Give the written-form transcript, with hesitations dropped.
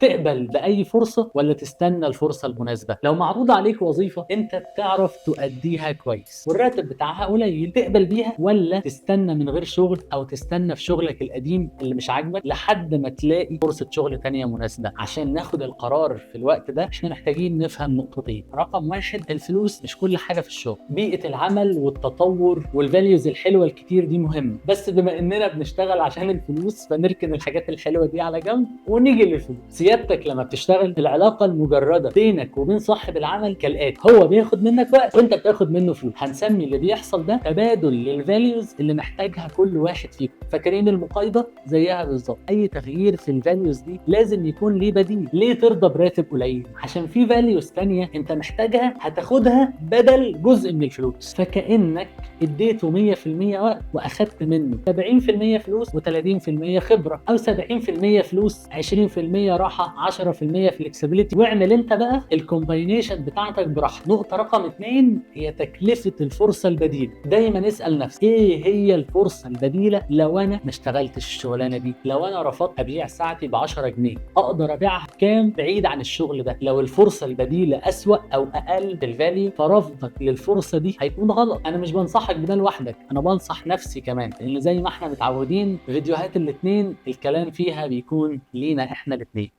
تقبل باي فرصه ولا تستنى الفرصه المناسبه؟ لو معروض عليك وظيفه انت بتعرف تؤديها كويس والراتب بتاعها قليل، تقبل بيها ولا تستنى من غير شغل او تستنى في شغلك القديم اللي مش عاجبك لحد ما تلاقي فرصه شغل تانية مناسبه؟ عشان ناخد القرار في الوقت ده احنا محتاجين نفهم نقطتين. رقم واحد، الفلوس مش كل حاجه في الشغل. بيئه العمل والتطور والفاليوز الحلوه الكتير دي مهمه، بس بما اننا بنشتغل عشان الفلوس فنركن الحاجات الحلوه دي على جنب ونيجي للفلوس. سيادتك لما بتشتغل العلاقه المجرده بينك وبين صاحب العمل كالاتي: هو بياخد منك وقت وانت بتاخد منه فلوس. هنسمي اللي بيحصل ده تبادل للفاليوز اللي محتاجها كل واحد فيكم. فاكرين المقايضه؟ زيها بالظبط. اي تغيير في الفاليوز دي لازم يكون ليه بديل. ليه ترضى براتب قليل؟ عشان في فاليوز تانية انت محتاجها هتاخدها بدل جزء من الفلوس. فكأنك اديته 100% وقت واخدت منه 70% فلوس و30% خبره، او 70% فلوس 20% راحه 10% فلكسبيليتي. واعمل انت بقى الكومباينيشن بتاعتك براحتك. نقطه رقم 2 هي تكلفه الفرصه البديله. دايما اسال نفسك ايه هي الفرصه البديله لو انا ما اشتغلتش الشغلانه دي؟ لو انا رفضت ابيع ساعتي ب 10 جنيه اقدر ابيعها بكام بعيد عن الشغل ده؟ لو الفرصه البديله اسوأ او اقل في الفاليو فرفضك للفرصه دي هيكون غلط. انا مش بنصحك بده لوحدك، انا بنصح نفسي كمان، لان زي ما احنا متعودين فيديوهات الاثنين الكلام فيها بيكون لينا احنا الاثنين.